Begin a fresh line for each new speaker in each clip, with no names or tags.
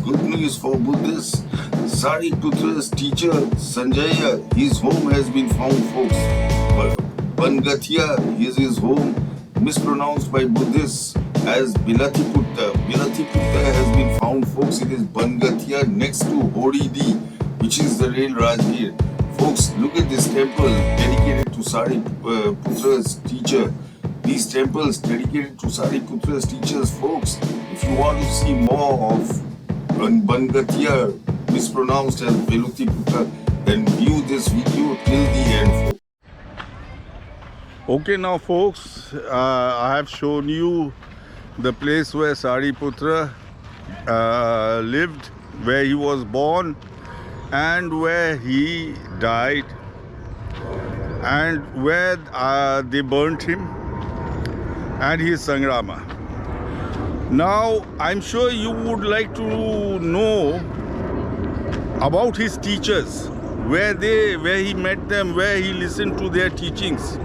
good news for Buddhists. Sariputra's teacher, Sanjaya, his home has been found, folks. But Bangathia is his home, mispronounced by Buddhists as Belattiputta. Belattiputta has been found, folks. It is Bangathia next to Horidi, which is the real Rajgir. Folks, look at this temple dedicated to Sariputra's teacher. These temples dedicated to Sariputra's teachers, folks. If you want to see more of Bangathia mispronounced as Belattiputta, then view this video till the end, folks. Okay, now folks, I have shown you the place where Sariputra lived, where he was born and where he died, and where they burnt him and his Sangrama. Now, I'm sure you would like to know about his teachers, where he met them, where he listened to their teachings.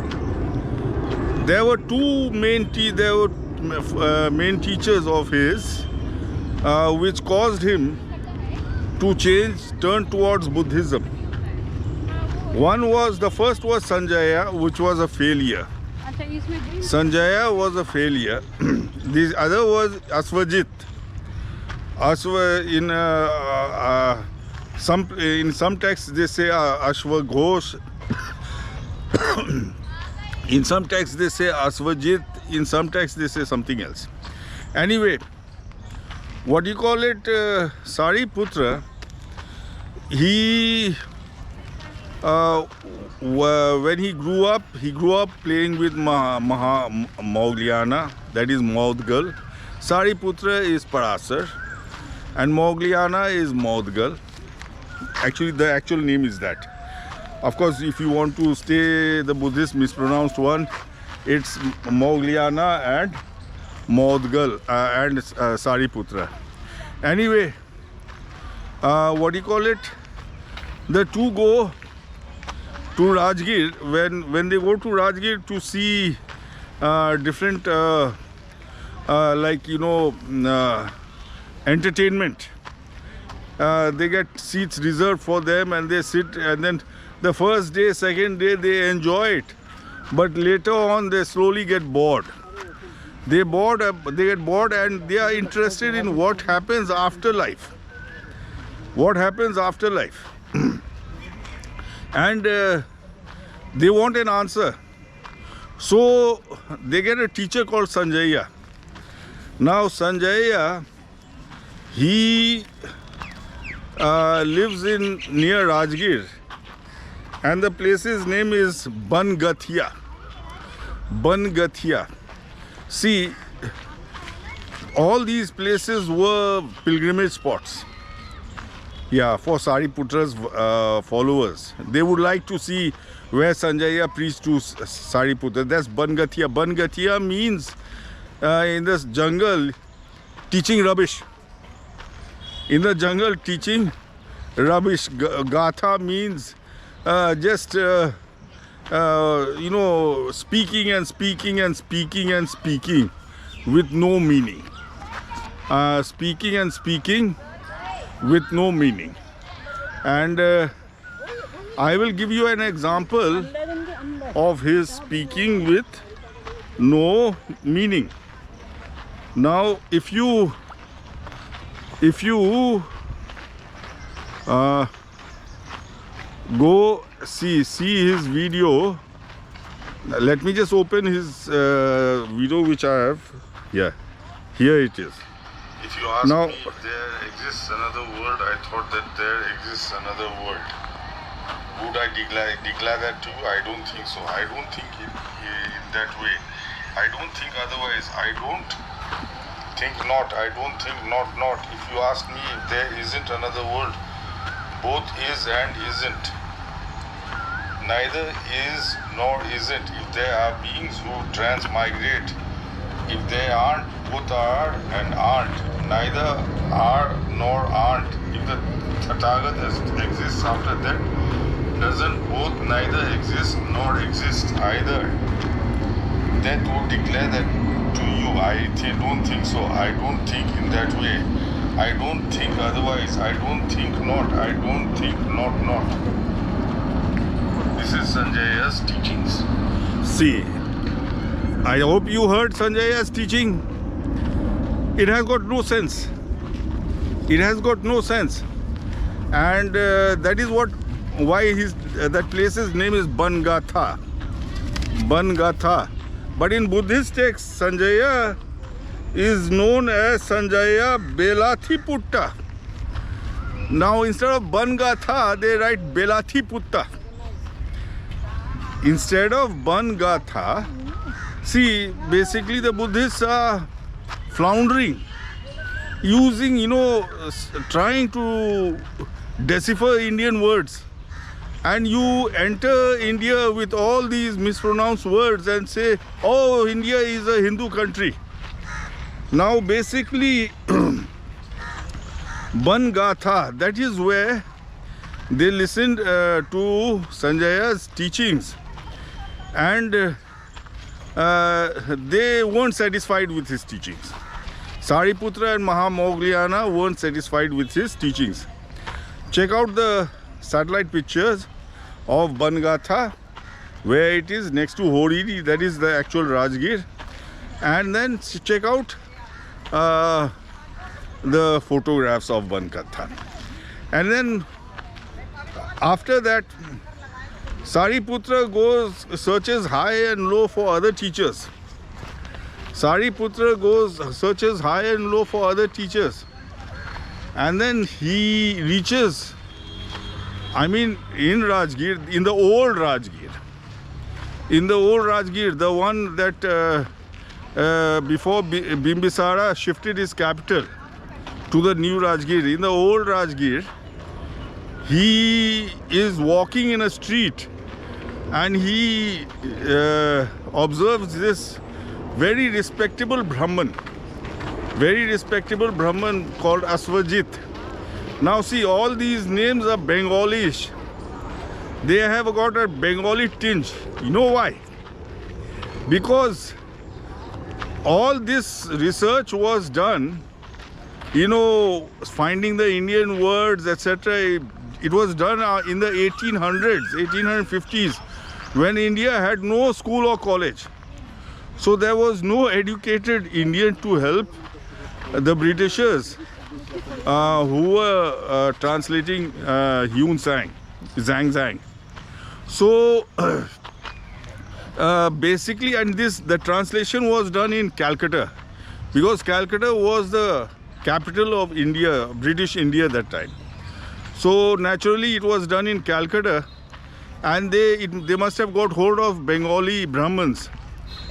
There were two main teachers of his, which caused him to turn towards Buddhism. The first was Sanjaya, which was a failure. Sanjaya was a failure. The other was Asvajit. In some texts they say Ashwaghosh. In some texts they say Asvajit. In some texts they say something else. Anyway, what do you call it? Sariputra, he when he grew up playing with Maha-Moggallana, that is Maudgal. Sariputra is Parasar and Moggallana is Maudgal. Actually, the actual name is that. Of course, if you want to stay the Buddhist mispronounced one, it's Moggallana and Maudgal and Sariputra. Anyway, what do you call it? The two go to Rajgir. When they go to Rajgir to see different entertainment, they get seats reserved for them and they sit, and then the first day, second day they enjoy it, but later on they slowly get bored. They get bored and they are interested in what happens after life. What happens after life? And they want an answer. So they get a teacher called Sanjaya. Now Sanjaya, he lives near Rajgir, and the place's name is Bangathia. Bangathia. See, all these places were pilgrimage spots. Yeah, for Sariputra's followers. They would like to see where Sanjaya preached to Sariputra. That's Bangathia. Bangathia means in this jungle teaching rubbish. In the jungle teaching rubbish. Gatha means speaking and speaking and speaking and speaking with no meaning. Speaking and speaking with no meaning. And I will give you an example of his speaking with no meaning. Now, if you go see his video, let me just open his video which I have. Yeah, here it is.
If you ask me if there exists another world, I thought that there exists another world. Would I declare that to you? I don't think so. I don't think in that way. I don't think otherwise. I don't think not. I don't think not. If you ask me if there isn't another world, both is and isn't. Neither is nor isn't. If there are beings who transmigrate, if they aren't, both are and aren't. Neither are nor aren't. If the Tathagata exists after that, doesn't both neither exist nor exist either? That would declare that to you. I don't think so. I don't think in that way. I don't think otherwise. I don't think not. I don't think not. This is Sanjaya's teachings.
See, I hope you heard Sanjaya's teaching. It has got no sense. It has got no sense. And that is why that place's name is Bangatha. Bangatha. But in Buddhist texts, Sanjaya is known as Sanjaya Belatthiputra. Now instead of Bangatha, they write Belatthiputra. Instead of Bangatha, see, basically the Buddhists are floundering, using, trying to decipher Indian words. And you enter India with all these mispronounced words and say, oh, India is a Hindu country. Now basically, Bangatha, that is where they listened to Sanjaya's teachings. And they weren't satisfied with his teachings. Sariputra and Maha-Moggallana weren't satisfied with his teachings. Check out the satellite pictures of Bangatha, where it is next to Horidi, that is the actual Rajgir. And then check out the photographs of Bangatha. And then after that, Sariputra searches high and low for other teachers. Sariputra searches high and low for other teachers. And then he reaches, in Rajgir, in the old Rajgir. In the old Rajgir, the one that before Bimbisara shifted his capital to the new Rajgir. In the old Rajgir, he is walking in a street and he observes this very respectable Brahman called Aswajit. Now see, all these names are Bengalish. They have got a Bengali tinge. You know why? Because all this research was done, finding the Indian words, etc. It was done in the 1850s, when India had no school or college. So there was no educated Indian to help the Britishers who were translating Zhang Zhang. So basically, and the translation was done in Calcutta, because Calcutta was the capital of India, British India that time. So naturally it was done in Calcutta, and they must have got hold of Bengali Brahmins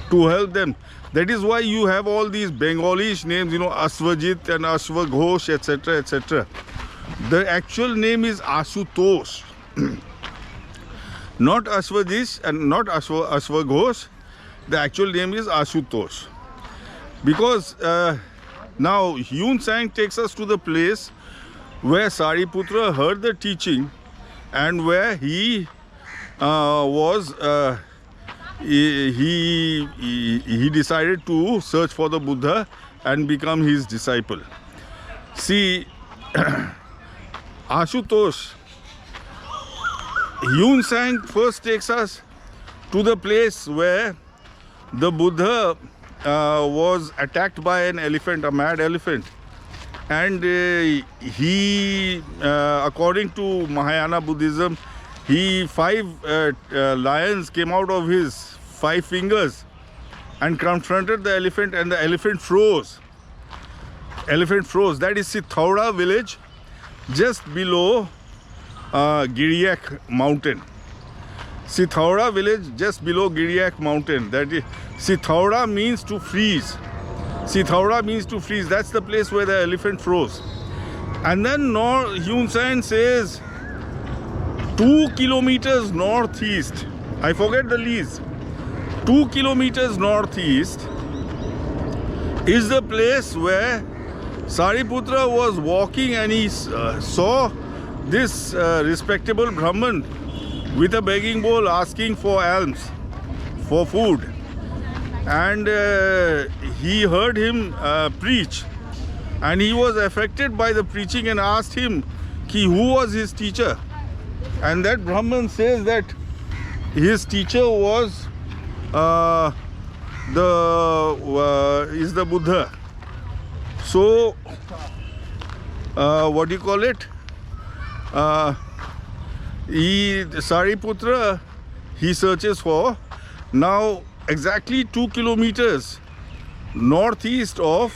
to help them. That is why you have all these Bengalish names, Aswajit and Ashwaghosh, etc., etc. The actual name is Asutosh. Not Aswajit and not Ashwaghosh. The actual name is Asutosh. Because now Yun Sang takes us to the place where Sariputra heard the teaching and where he he decided to search for the Buddha and become his disciple. See, Ashutosh, Yun Sang first takes us to the place where the Buddha was attacked by an elephant, a mad elephant. And he, according to Mahayana Buddhism, 5 lions came out of his 5 fingers and confronted the elephant, and the elephant froze. Elephant froze. That is Sithauda village, just below Giriyak mountain. Sithauda village just below Giriyak mountain. That is, Sithauda means to freeze. Sithauda means to freeze. That's the place where the elephant froze. And then Yun Sang says 2 kilometers northeast, I forget the lease, 2 kilometers northeast is the place where Sariputra was walking, and he saw this respectable Brahman with a begging bowl asking for alms, for food. And he heard him preach. and he was affected by the preaching and asked him who was his teacher. And that Brahman says that his teacher was the Buddha. So what do you call it? Sariputra, he searches for. Now exactly 2 kilometers northeast of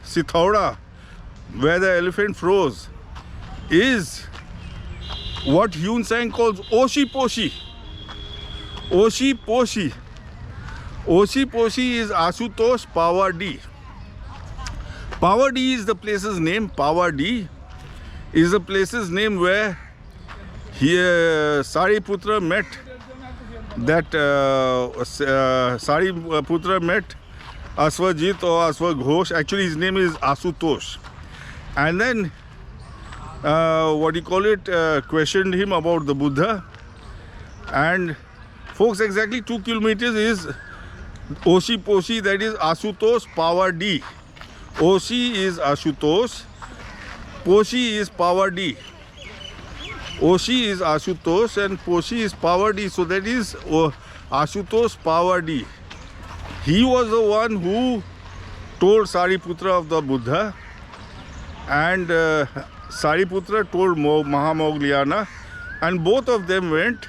Sithauda, where the elephant froze, is what Hyun Sang calls Oshi Poshi. Oshi Poshi. Oshi Poshi is Asutosh Pawadi. Pawadi is the place's name. Pawadi is the place's name where Sariputra met Sariputra met Aswajit or Aswaghosh. Actually, his name is Asutosh. And then, questioned him about the Buddha. And folks, exactly 2 kilometers is Oshi Poshi, that is Asutosh Pawadi. Oshi is Ashutosh, Poshi is Pawadi. Oshi is Ashutosh and Poshi is Pawadi. So that is Ashutosh Pawadi. He was the one who told Sariputra of the Buddha, and Sariputra told Maha-Moggallana, and both of them went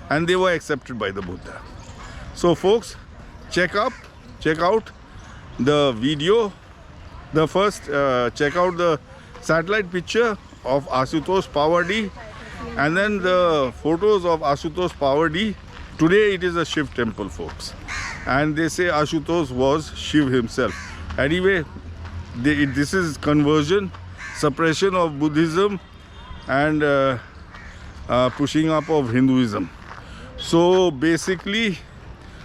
and they were accepted by the Buddha. So folks, check out the video. The first, check out the satellite picture of Asutosh Pawadi, and then the photos of Asutosh Pawadi. Today it is a Shiv temple, folks, and they say Ashutosh was Shiv himself. Anyway, this is conversion, suppression of Buddhism, and pushing up of Hinduism. So basically,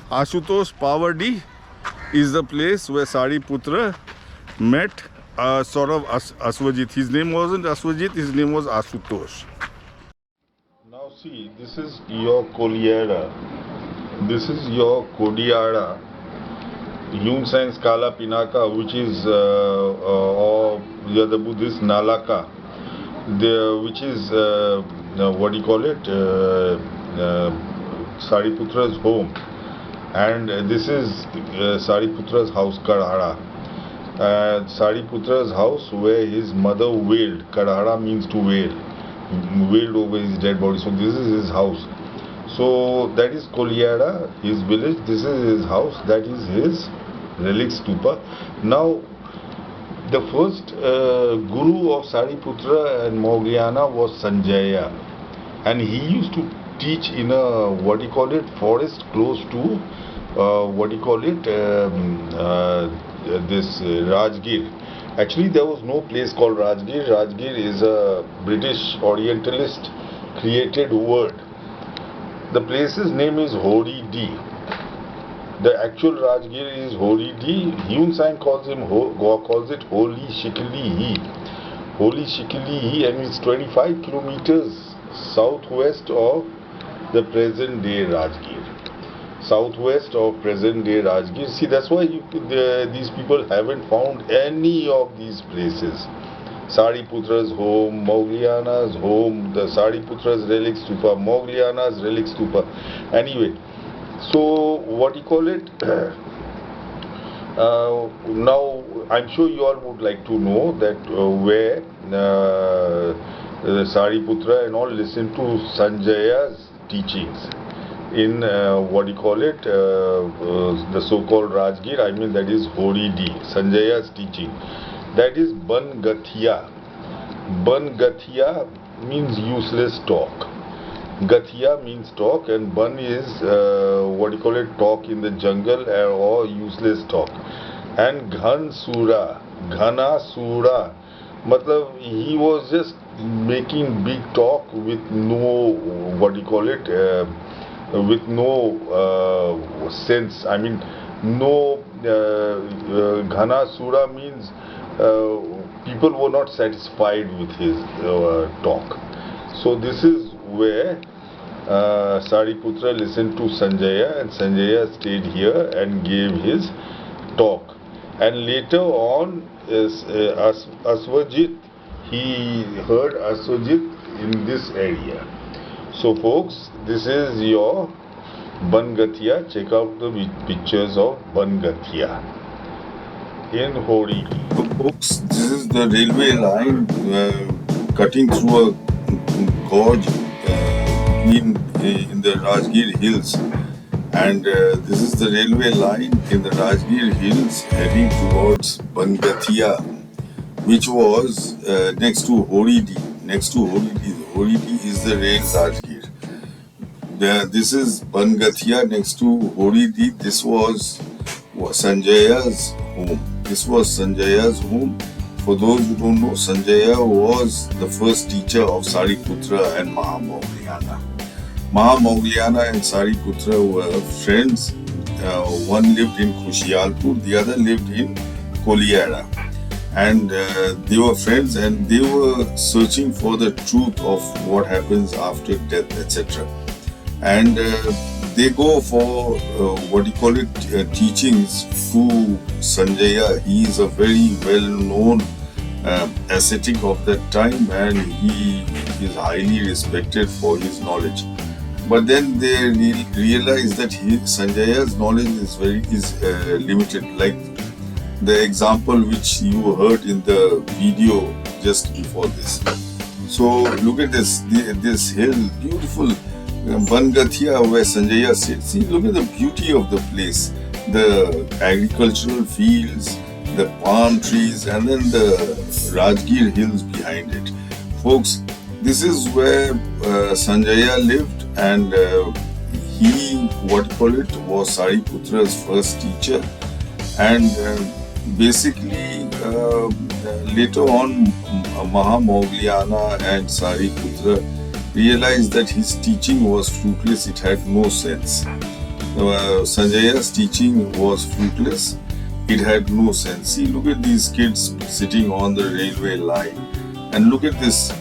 Ashutosh Pawadi is the place where Sariputra met Aswajit. His name wasn't Aswajit, his name was Asutosh.
Now see, this is your Koliara. This is your Kodiara. Hyun Sang Skala Pinaka, which is or the Buddhist Nalaka, which is Sariputra's home, and this is Sariputra's house, Kadhara. Sariputra's house where his mother wailed. Kadhara means to wail, wailed over his dead body. So this is his house. So that is Koliara, his village. This is his house. That is his relic stupa. Now, the first guru of Sariputra and Moggallana was Sanjaya, and he used to teach in a forest close to this Rajgir. Actually, there was no place called Rajgir. Rajgir is a British Orientalist created word. The place's name is Hori D. The actual Rajgir is Hori D. Hyun Sang calls it Holy Shikli. Holy Shikli, and it's 25 kilometers southwest of the present day Rajgir. Southwest of present day Rajgir. See, that's why these people haven't found any of these places. Sariputra's home, Moggallana's home, the Sariputra's relic stupa, Moggallana's relic stupa. Anyway, so now I'm sure you all would like to know that where Sariputra and all listen to Sanjaya's teachings in the so-called Rajgir. I mean, that is Horidi, Sanjaya's teaching. That is Ban Gathia. Ban Gathia means useless talk. Gathia means talk, and Ban is talk in the jungle or useless talk. And Ghan Sura, Ghana Sura, matlab he was just making big talk with no with no sense. I mean, no Ghana Sura means people were not satisfied with his talk. So this is where Sariputra listened to Sanjaya, and Sanjaya stayed here and gave his talk. And later on, Aswajit, he heard Aswajit in this area. So folks, this is your Bangathia. Check out the pictures of Bangathia in Hori.
So folks, this is the railway line cutting through a gorge in the Rajgir Hills, and this is the railway line in the Rajgir Hills heading towards Bangathia, which was next to Horidi. Next to Horidi, Horidi is the rail Rajgir. This is Bangathia next to Horidi. This was Sanjaya's home. This was Sanjaya's home. For those who don't know, Sanjaya was the first teacher of Sariputra and Maha-Moggallana. Maha-Moggallana and Sariputra were friends. One lived in Kushialpur, the other lived in Koliara. And they were friends, and they were searching for the truth of what happens after death, etc. And they go for teachings to Sanjaya. He is a very well-known ascetic of that time, and he is highly respected for his knowledge. But then they realize that Sanjaya's knowledge is limited, like the example which you heard in the video just before this. So look at this hill, beautiful Bangathia, where Sanjaya sits. See, look at the beauty of the place, the agricultural fields, the palm trees, and then the Rajgir hills behind it. Folks, this is where Sanjaya lived, and he, was Sariputra's first teacher. And basically, later on, Maha-Moggallana and Sariputra realized that his teaching was fruitless, it had no sense. Sanjaya's teaching was fruitless, it had no sense. See, look at these kids sitting on the railway line, and look at this,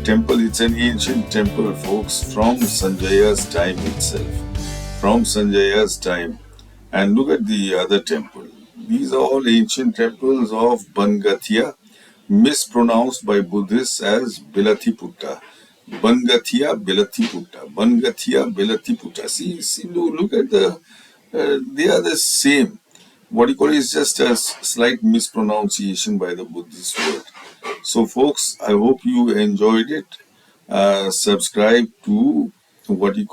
temple. It's an ancient temple, folks, from Sanjaya's time itself. From Sanjaya's time. And look at the other temple. These are all ancient temples of Bangathia, mispronounced by Buddhists as Belattiputta. Bangathia Belattiputta. Bangathia Belattiputta. See, look at they are the same. It's just a slight mispronunciation by the Buddhist word. So folks, I hope you enjoyed it. Subscribe to Buddha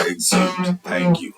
Excerpt. Thank you.